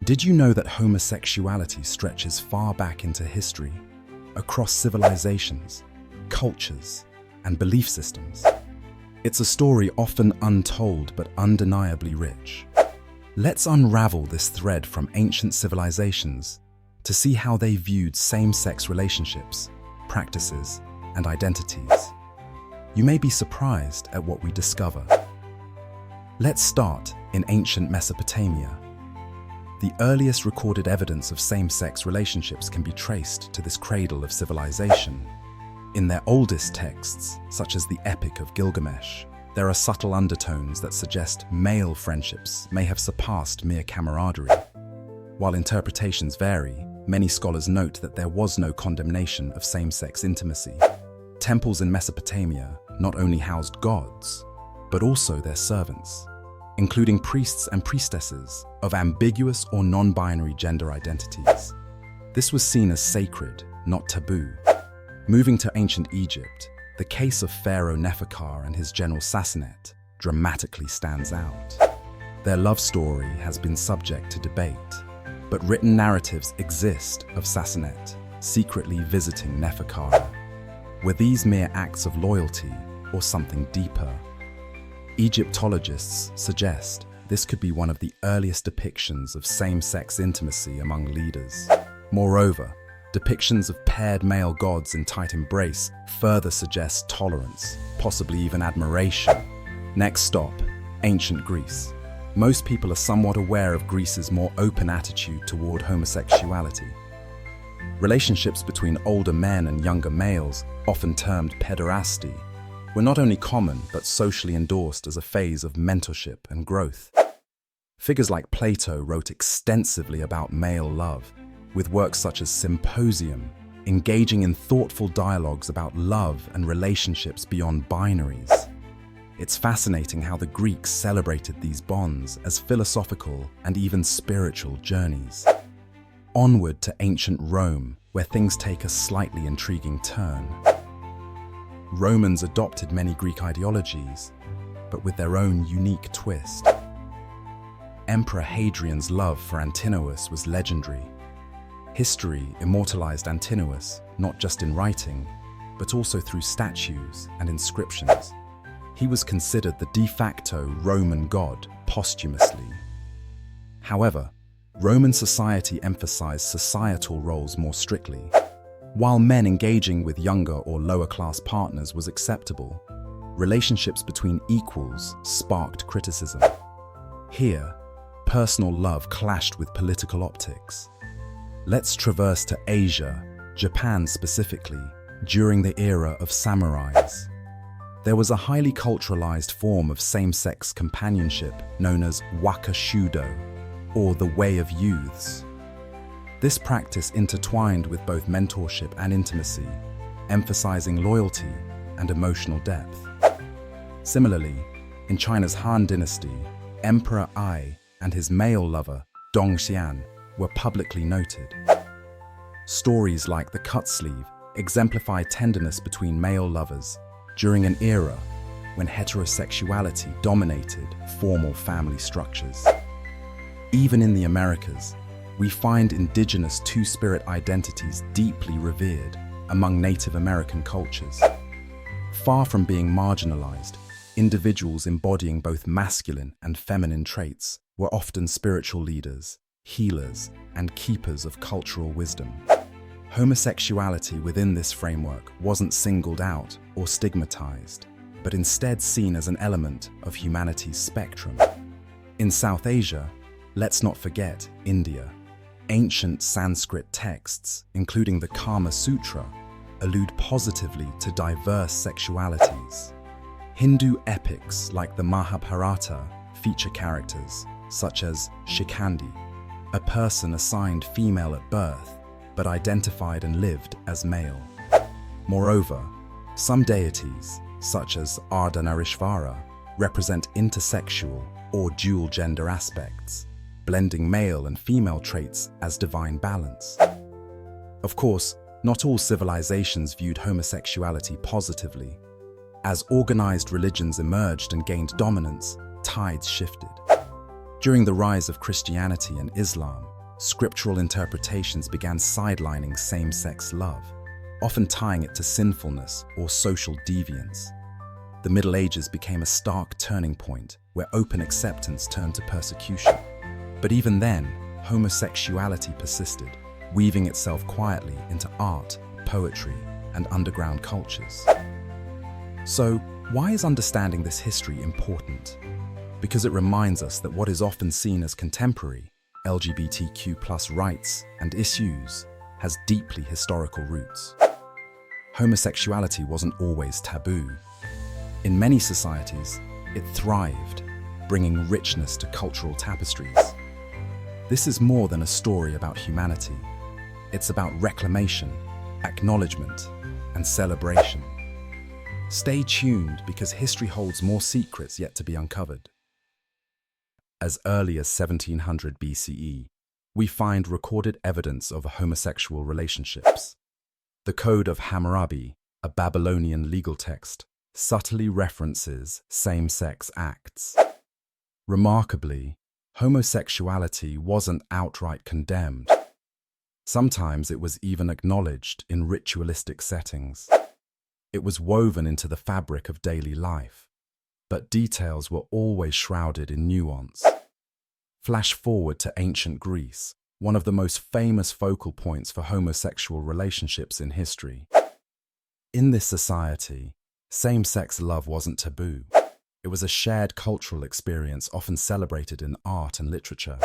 Did you know that homosexuality stretches far back into history, across civilizations, cultures, and belief systems? It's a story often untold but undeniably rich. Let's unravel this thread from ancient civilizations to see how they viewed same-sex relationships, practices, and identities. You may be surprised at what we discover. Let's start in ancient Mesopotamia. The earliest recorded evidence of same-sex relationships can be traced to this cradle of civilization. In their oldest texts, such as the Epic of Gilgamesh, there are subtle undertones that suggest male friendships may have surpassed mere camaraderie. While interpretations vary, many scholars note that there was no condemnation of same-sex intimacy. Temples in Mesopotamia not only housed gods, but also their servants, including priests and priestesses of ambiguous or non-binary gender identities. This was seen as sacred, not taboo. Moving to ancient Egypt, the case of Pharaoh Neferkar and his general Sassanett dramatically stands out. Their love story has been subject to debate, but written narratives exist of Sassanett secretly visiting Neferkar. Were these mere acts of loyalty or something deeper? Egyptologists suggest this could be one of the earliest depictions of same-sex intimacy among leaders. Moreover, depictions of paired male gods in tight embrace further suggest tolerance, possibly even admiration. Next stop, ancient Greece. Most people are somewhat aware of Greece's more open attitude toward homosexuality. Relationships between older men and younger males, often termed pederasty, were not only common but socially endorsed as a phase of mentorship and growth. Figures like Plato wrote extensively about male love, with works such as Symposium, engaging in thoughtful dialogues about love and relationships beyond binaries. It's fascinating how the Greeks celebrated these bonds as philosophical and even spiritual journeys. Onward to ancient Rome, where things take a slightly intriguing turn. Romans adopted many Greek ideologies, but with their own unique twist. Emperor Hadrian's love for Antinous was legendary. History immortalized Antinous, not just in writing, but also through statues and inscriptions. He was considered the de facto Roman god posthumously. However, Roman society emphasized societal roles more strictly. While men engaging with younger or lower-class partners was acceptable, relationships between equals sparked criticism. Here, personal love clashed with political optics. Let's traverse to Asia, Japan specifically, during the era of samurais. There was a highly culturalized form of same-sex companionship known as wakashudo, or the way of youths. This practice intertwined with both mentorship and intimacy, emphasizing loyalty and emotional depth. Similarly, in China's Han Dynasty, Emperor Ai and his male lover, Dongxian, were publicly noted. Stories like the cut sleeve exemplify tenderness between male lovers during an era when heterosexuality dominated formal family structures. Even in the Americas, we find indigenous two-spirit identities deeply revered among Native American cultures. Far from being marginalized, individuals embodying both masculine and feminine traits were often spiritual leaders, healers, and keepers of cultural wisdom. Homosexuality within this framework wasn't singled out or stigmatized, but instead seen as an element of humanity's spectrum. In South Asia, let's not forget India. Ancient Sanskrit texts, including the Kama Sutra, allude positively to diverse sexualities. Hindu epics like the Mahabharata feature characters such as Shikandi, a person assigned female at birth, but identified and lived as male. Moreover, some deities, such as Ardhanarishvara, represent intersexual or dual-gender aspects, blending male and female traits as divine balance. Of course, not all civilizations viewed homosexuality positively. As organized religions emerged and gained dominance, tides shifted. During the rise of Christianity and Islam, scriptural interpretations began sidelining same-sex love, often tying it to sinfulness or social deviance. The Middle Ages became a stark turning point where open acceptance turned to persecution. But even then, homosexuality persisted, weaving itself quietly into art, poetry, and underground cultures. So, why is understanding this history important? Because it reminds us that what is often seen as contemporary, LGBTQ+ rights and issues, has deeply historical roots. Homosexuality wasn't always taboo. In many societies, it thrived, bringing richness to cultural tapestries. This is more than a story about humanity. It's about reclamation, acknowledgement, and celebration. Stay tuned because history holds more secrets yet to be uncovered. As early as 1700 BCE, we find recorded evidence of homosexual relationships. The Code of Hammurabi, a Babylonian legal text, subtly references same-sex acts. Remarkably, homosexuality wasn't outright condemned. Sometimes it was even acknowledged in ritualistic settings. It was woven into the fabric of daily life, but details were always shrouded in nuance. Flash forward to ancient Greece, one of the most famous focal points for homosexual relationships in history. In this society, same-sex love wasn't taboo. It was a shared cultural experience often celebrated in art and literature.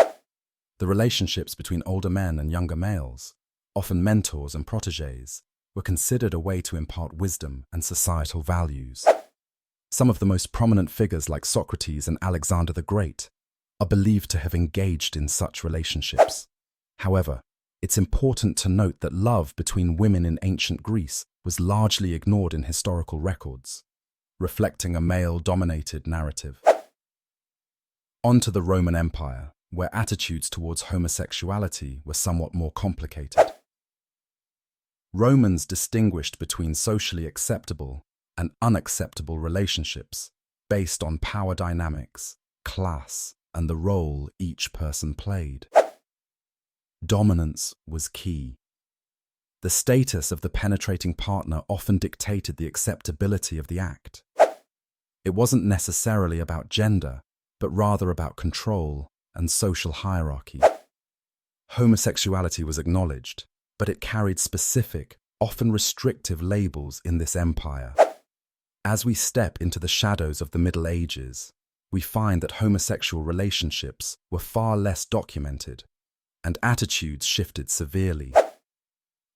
The relationships between older men and younger males, often mentors and protégés, were considered a way to impart wisdom and societal values. Some of the most prominent figures like Socrates and Alexander the Great are believed to have engaged in such relationships. However, it's important to note that love between women in ancient Greece was largely ignored in historical records, reflecting a male-dominated narrative. On to the Roman Empire, where attitudes towards homosexuality were somewhat more complicated. Romans distinguished between socially acceptable and unacceptable relationships based on power dynamics, class, and the role each person played. Dominance was key. The status of the penetrating partner often dictated the acceptability of the act. It wasn't necessarily about gender, but rather about control and social hierarchy. Homosexuality was acknowledged, but it carried specific, often restrictive labels in this empire. As we step into the shadows of the Middle Ages, we find that homosexual relationships were far less documented, and attitudes shifted severely.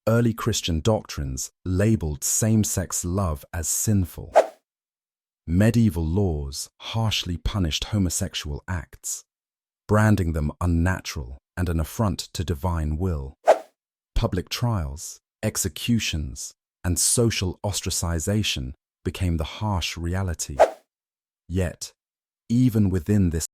Early Christian doctrines labeled same-sex love as sinful. Medieval laws harshly punished homosexual acts, branding them unnatural and an affront to divine will. Public trials, executions, and social ostracization became the harsh reality. Yet, even within this